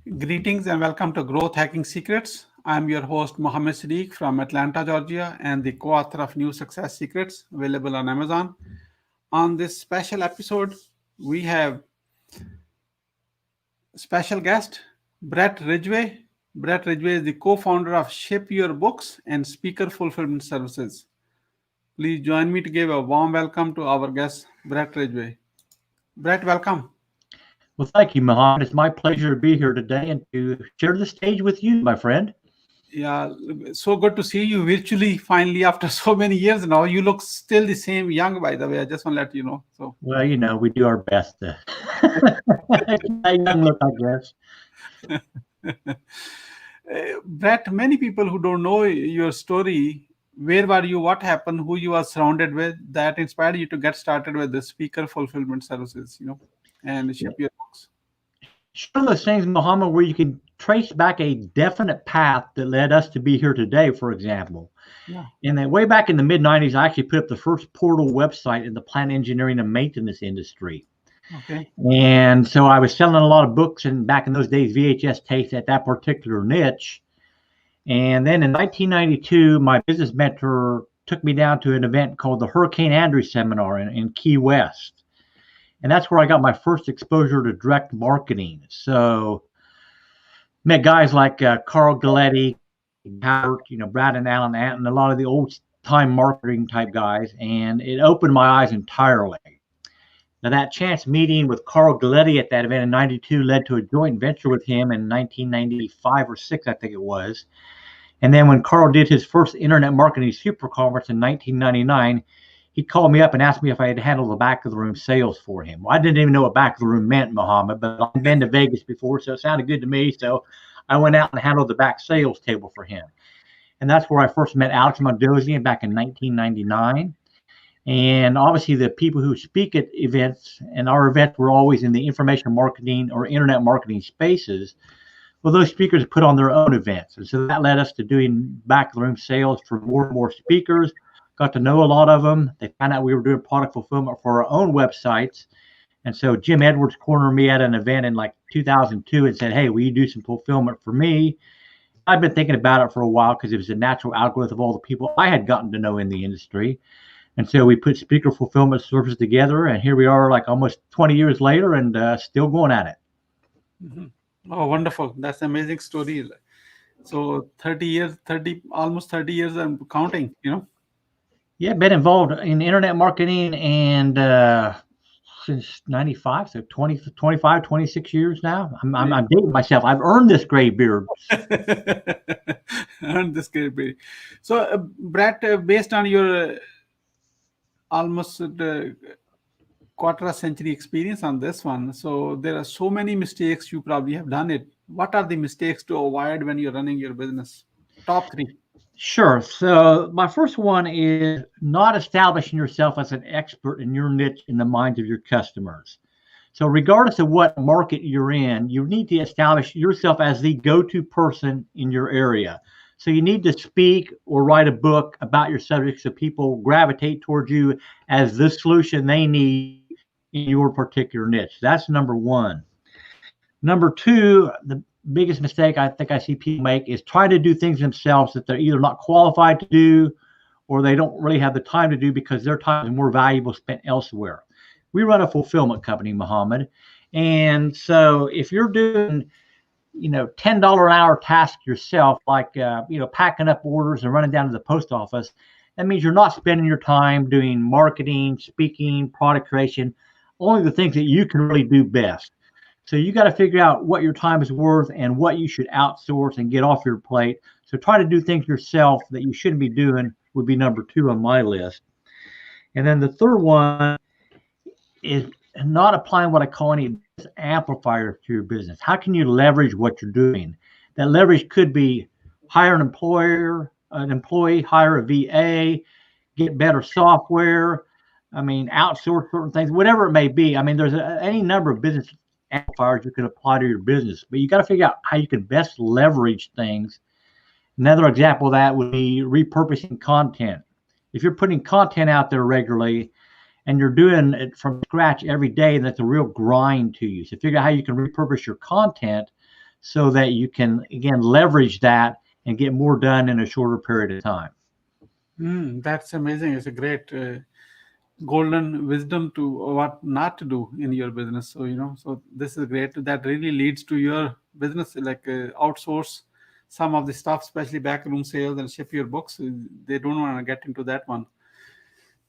Greetings and welcome to Growth Hacking Secrets. I'm your host Mohammed Siddique from Atlanta, Georgia, and the co-author of New Success Secrets, available on Amazon. On this special episode, we have special guest Bret Ridgway. Bret Ridgway is the co-founder of Ship Your Books and Speaker Fulfillment Services. Please join me to give a warm welcome to our guest, Bret Ridgway. Bret, welcome. Well, thank you, Mohammed. It's my pleasure to be here today and to share the stage with you, my friend. Yeah, so good to see you virtually finally after so many years now. You look still the same young, by the way. I just want to let you know. So, Well, we do our best to keep that young look, I guess. Brett, many people who don't know your story, where were you, what happened, who you are surrounded with, that inspired you to get started with the speaker fulfillment services, and ship your books. Sure, those things, Mohammed, where you can trace back a definite path that led us to be here today, for example. Yeah. And then way back in the mid-90s, I actually put up the first portal website in the plant engineering and maintenance industry. Okay. And so I was selling a lot of books, and back in those days, VHS tapes at that particular niche. And then in 1992, my business mentor took me down to an event called the Hurricane Andrew Seminar in Key West. And that's where I got my first exposure to direct marketing. So met guys like Carl Galletti, Howard, Brad and Alan and a lot of the old time marketing type guys. And it opened my eyes entirely. Now that chance meeting with Carl Galletti at that event in 92 led to a joint venture with him in 1995 or 6, I think it was. And then when Carl did his first internet marketing super conference in 1999, he called me up and asked me if I had handled the back of the room sales for him. Well, I didn't even know what back of the room meant, Mohammed, but I've been to Vegas before, so it sounded good to me. So I went out and handled the back sales table for him. And that's where I first met Alex Mondosian back in 1999. And obviously the people who speak at events, and our events were always in the information marketing or internet marketing spaces. Well, those speakers put on their own events. And so that led us to doing back of the room sales for more and more speakers. Got to know a lot of them. They found out we were doing product fulfillment for our own websites. And so Jim Edwards cornered me at an event in like 2002 and said, "Hey, will you do some fulfillment for me?" I've been thinking about it for a while because it was a natural outgrowth of all the people I had gotten to know in the industry. And so we put speaker fulfillment services together, and here we are like almost 20 years later and still going at it. Mm-hmm. Oh, wonderful. That's an amazing story. So 30 years, almost 30 years and counting, Yeah, been involved in internet marketing and since 95, so 25, 26 years now. I'm dating myself. I've earned this gray beard. Earned this gray beard. So, Brett, based on your almost quarter of century experience on this one, so there are so many mistakes you probably have done it. What are the mistakes to avoid when you're running your business? Top 3. Sure. So my first one is not establishing yourself as an expert in your niche in the minds of your customers. So regardless of what market you're in, you need to establish yourself as the go-to person in your area. So you need to speak or write a book about your subject so people gravitate towards you as the solution they need in your particular niche. That's number one. Number two, the biggest mistake I think I see people make is try to do things themselves that they're either not qualified to do or they don't really have the time to do because their time is more valuable spent elsewhere. We run a fulfillment company, Mohammed. And so if you're doing, $10 an hour task yourself, like, packing up orders and running down to the post office, that means you're not spending your time doing marketing, speaking, product creation, only the things that you can really do best. So you got to figure out what your time is worth and what you should outsource and get off your plate. So try to do things yourself that you shouldn't be doing would be number 2 on my list. And then the third one is not applying what I call any amplifiers to your business. How can you leverage what you're doing? That leverage could be hire an employee, hire a VA, get better software. Outsource certain things, whatever it may be. There's any number of business amplifiers you can apply to your business, but you got to figure out how you can best leverage things. Another example of that would be repurposing content. If you're putting content out there regularly and you're doing it from scratch every day, that's a real grind to you. So figure out how you can repurpose your content so that you can, again, leverage that and get more done in a shorter period of time. That's amazing. It's a great golden wisdom to what not to do in your business. So, so this is great. That really leads to your business, like outsource some of the stuff, especially backroom sales, and ship your books. They don't want to get into that one.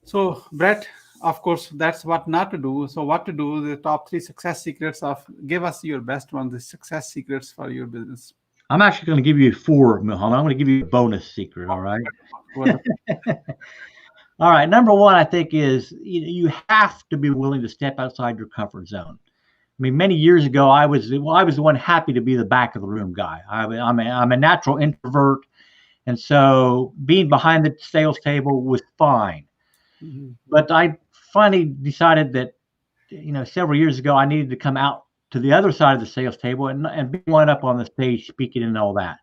So, Brett, of course, that's what not to do. So, what to do? The top 3 success secrets give us your best one, the success secrets for your business. I'm actually going to give you 4, Muhammad. I'm going to give you a bonus secret. All right. All right. Number 1, I think, is you have to be willing to step outside your comfort zone. I mean, many years ago, I was the one happy to be the back of the room guy. I'm a natural introvert, and so being behind the sales table was fine. Mm-hmm. But I finally decided that, several years ago, I needed to come out to the other side of the sales table and be one up on the stage speaking and all that.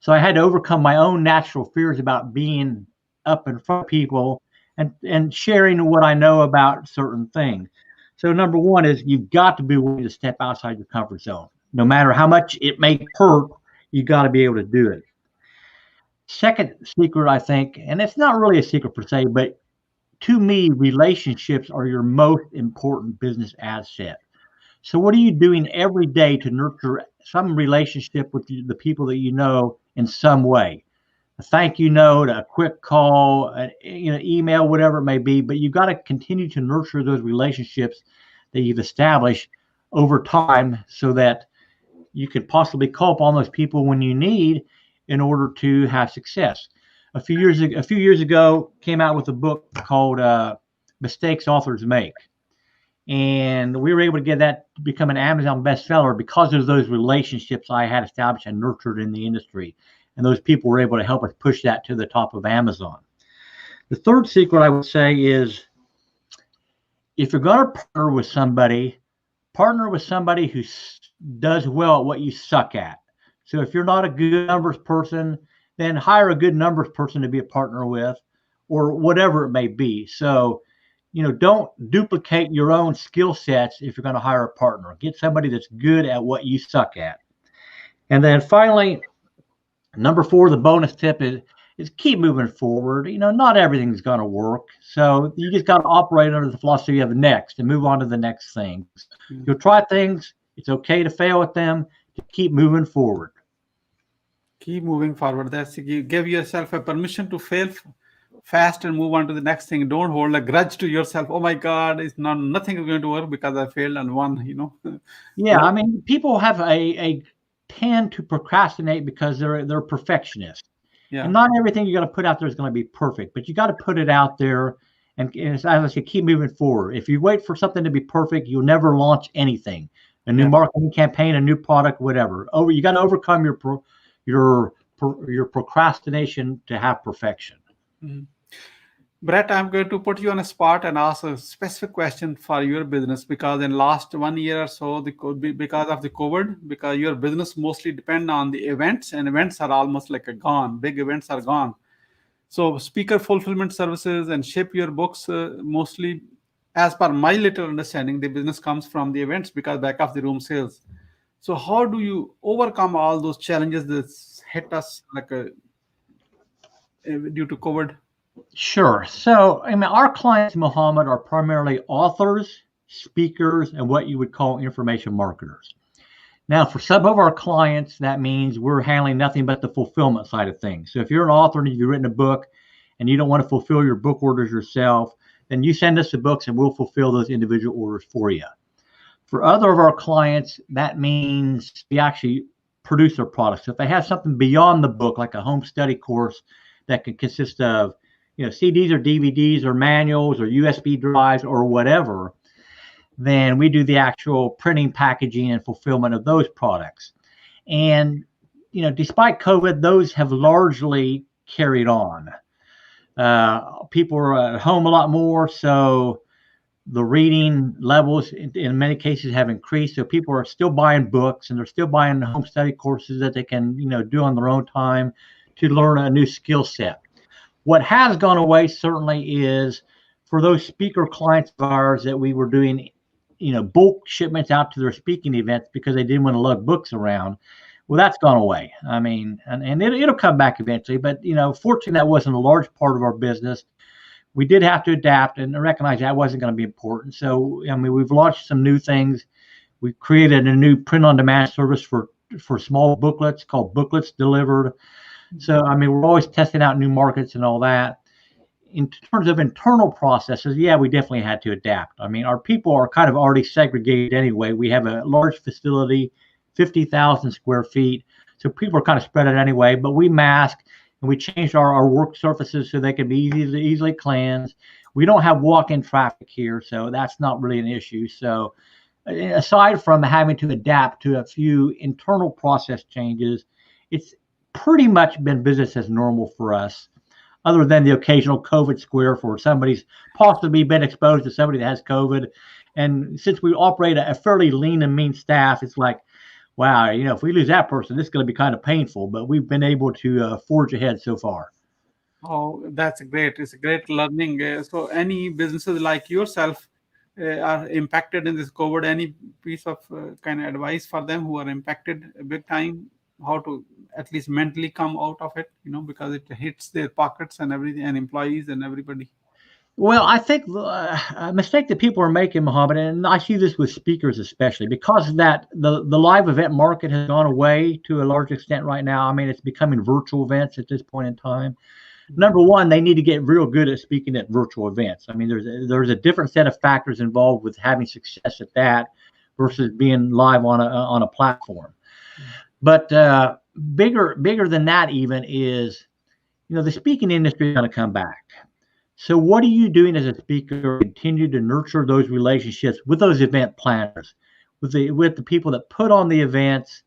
So I had to overcome my own natural fears about being up in front of people and sharing what I know about certain things. So number 1 is you've got to be willing to step outside your comfort zone. No matter how much it may hurt, you got to be able to do it. Second secret, I think, and it's not really a secret per se, but to me, relationships are your most important business asset. So what are you doing every day to nurture some relationship with the people that you know in some way? A thank you note, a quick call, an email, whatever it may be, but you've got to continue to nurture those relationships that you've established over time so that you could possibly call upon those people when you need in order to have success. A few years ago, came out with a book called Mistakes Authors Make. And we were able to get that to become an Amazon bestseller because of those relationships I had established and nurtured in the industry. And those people were able to help us push that to the top of Amazon. The third secret I would say is if you're going to partner with somebody who does well at what you suck at. So if you're not a good numbers person, then hire a good numbers person to be a partner with, or whatever it may be. So, don't duplicate your own skill sets if you're going to hire a partner. Get somebody that's good at what you suck at. And then finally, number 4, the bonus tip is keep moving forward. Not everything's going to work. So you just got to operate under the philosophy of next and move on to the next thing. You'll try things. It's okay to fail at them. Just keep moving forward. Keep moving forward. That's you give yourself a permission to fail fast and move on to the next thing. Don't hold a grudge to yourself. Oh my God, nothing is going to work because I failed on one. Yeah, I mean, people have a tend to procrastinate because they're perfectionists. Yeah. And not everything you got to put out there is going to be perfect, but you got to put it out there. And as I said, keep moving forward. If you wait for something to be perfect, you'll never launch anything. A new marketing campaign, a new product, whatever. You got to overcome your procrastination to have perfection. Mm-hmm. Brett, I'm going to put you on a spot and ask a specific question for your business because in last 1 year or so, because of the COVID, because your business mostly depend on the events, and events are almost like gone. Big events are gone. So speaker fulfillment services and ship your books mostly, as per my little understanding, the business comes from the events because back of the room sales. So how do you overcome all those challenges that hit us due to COVID? Sure. So, I mean, our clients, Muhammad, are primarily authors, speakers, and what you would call information marketers. Now, for some of our clients, that means we're handling nothing but the fulfillment side of things. So if you're an author and you've written a book and you don't want to fulfill your book orders yourself, then you send us the books and we'll fulfill those individual orders for you. For other of our clients, that means we actually produce their products. So if they have something beyond the book, like a home study course that could consist of CDs or DVDs or manuals or USB drives or whatever, then we do the actual printing, packaging, and fulfillment of those products. And, despite COVID, those have largely carried on. People are at home a lot more, so the reading levels in many cases have increased. So people are still buying books and they're still buying home study courses that they can, do on their own time to learn a new skill set. What has gone away certainly is for those speaker clients of ours that we were doing, bulk shipments out to their speaking events because they didn't want to lug books around. Well, that's gone away. I mean, and it'll come back eventually. But, fortunately, that wasn't a large part of our business. We did have to adapt and recognize that wasn't going to be important. So, I mean, we've launched some new things. We created a new print-on-demand service for small booklets called Booklets Delivered. So, I mean, we're always testing out new markets and all that. In terms of internal processes, yeah, we definitely had to adapt. I mean, our people are kind of already segregated anyway. We have a large facility, 50,000 square feet. So people are kind of spread out anyway, but we mask and we changed our work surfaces so they can be easily cleansed. We don't have walk-in traffic here, so that's not really an issue. So aside from having to adapt to a few internal process changes, it's pretty much been business as normal for us, other than the occasional COVID scare for somebody's possibly been exposed to somebody that has COVID. And since we operate a fairly lean and mean staff, it's like, wow, if we lose that person, this is going to be kind of painful, but we've been able to forge ahead so far. Oh, that's great. It's a great learning. So any businesses like yourself are impacted in this COVID, any piece of kind of advice for them who are impacted big time, how to at least mentally come out of it, because it hits their pockets and everything, and employees and everybody. Well, I think a mistake that people are making, Mohammed, and I see this with speakers especially, because that the live event market has gone away to a large extent right now. I mean, it's becoming virtual events at this point in time. Number one, they need to get real good at speaking at virtual events. I mean, there's a different set of factors involved with having success at that versus being live on a platform. But bigger than that even is, the speaking industry is going to come back. So what are you doing as a speaker to continue to nurture those relationships with those event planners, with the people that put on the events,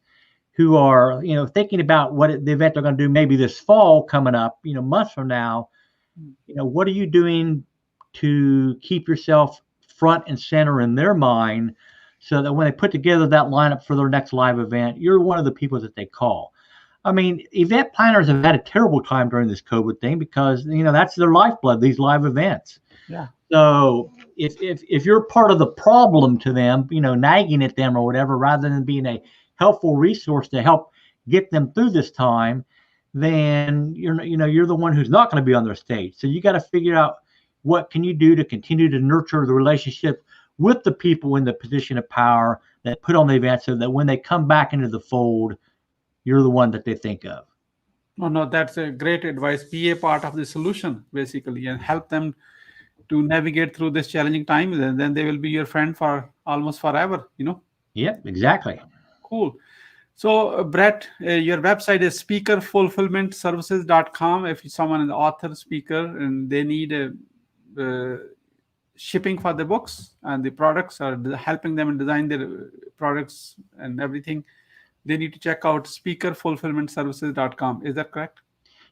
who are, thinking about what the event they're going to do maybe this fall coming up, months from now? What are you doing to keep yourself front and center in their mind so that when they put together that lineup for their next live event, you're one of the people that they call? I mean, event planners have had a terrible time during this COVID thing because, that's their lifeblood, these live events. Yeah. So if you're part of the problem to them, nagging at them or whatever, rather than being a helpful resource to help get them through this time, then you're the one who's not going to be on their stage. So you got to figure out what can you do to continue to nurture the relationship with the people in the position of power that put on the event, so that when they come back into the fold, you're the one that they think of. No, that's a great advice. Be a part of the solution, basically, and help them to navigate through this challenging time. And then they will be your friend for almost forever, Yep, exactly. Cool. So, Bret, your website is speakerfulfillmentservices.com. If someone is an author, speaker, and they need shipping for the books and the products, or helping them and design their products and everything, they need to check out speakerfulfillmentservices.com. Is that correct?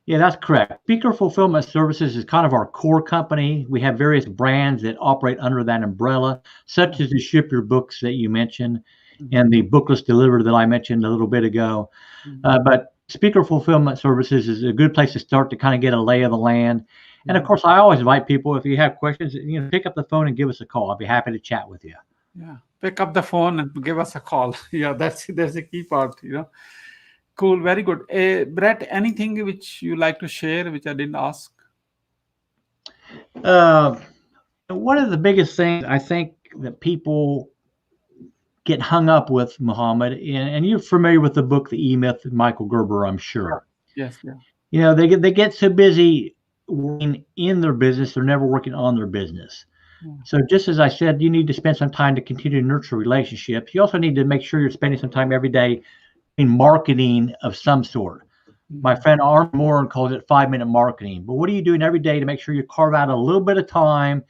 Yeah, that's correct. Speaker Fulfillment Services is kind of our core company. We have various brands that operate under that umbrella, such as the Ship Your Books that you mentioned, and the Booklets Delivered that I mentioned a little bit ago. But Speaker Fulfillment Services is a good place to start to kind of get a lay of the land. And of course, I always invite people, if you have questions, pick up the phone and give us a call. I'll be happy to chat with you. Yeah, pick up the phone and give us a call. Yeah, that's a key part, Cool, very good. Bret, anything which you like to share which I didn't ask? One of the biggest things I think that people get hung up with, Muhammad, and you're familiar with the book The E-Myth, Michael Gerber, I'm sure. Yes, yeah. They get so busy working in their business, they're never working on their business. So just as I said, you need to spend some time to continue to nurture relationships. You also need to make sure you're spending some time every day in marketing of some sort. My friend Arm Moore calls it 5-minute marketing. But what are you doing every day to make sure you carve out a little bit of time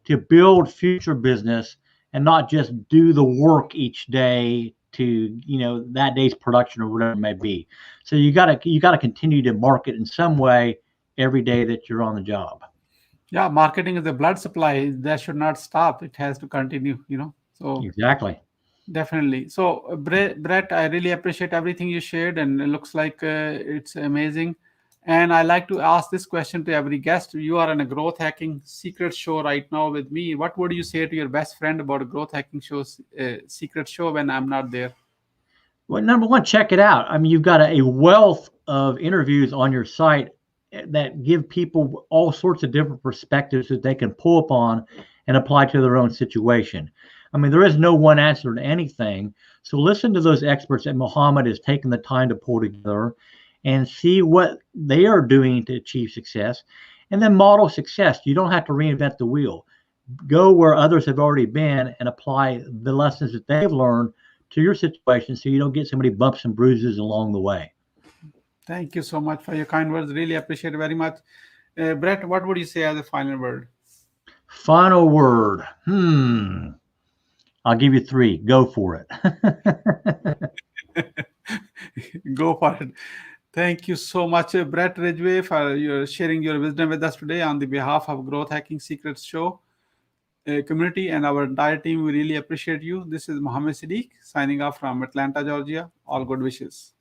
to build future business and not just do the work each day to, that day's production or whatever it may be? So you got to continue to market in some way every day that you're on the job. Yeah, marketing is the blood supply. That should not stop. It has to continue, So exactly. Definitely. So, Bret, I really appreciate everything you shared, and it looks like it's amazing. And I like to ask this question to every guest. You are in a growth hacking secret show right now with me. What would you say to your best friend about a growth hacking show's secret show when I'm not there? Well, number one, check it out. I mean, you've got a wealth of interviews on your site that give people all sorts of different perspectives that they can pull upon and apply to their own situation. I mean, there is no one answer to anything. So listen to those experts that Muhammad has taken the time to pull together and see what they are doing to achieve success, and then model success. You don't have to reinvent the wheel. Go where others have already been and apply the lessons that they've learned to your situation so you don't get so many bumps and bruises along the way. Thank you so much for your kind words. Really appreciate it very much. Bret, what would you say as a final word? Final word. I'll give you 3. Go for it. Go for it. Thank you so much, Bret Ridgway, for your sharing your wisdom with us today on the behalf of Growth Hacking Secrets Show community and our entire team. We really appreciate you. This is Mohammed Siddique signing off from Atlanta, Georgia. All good wishes.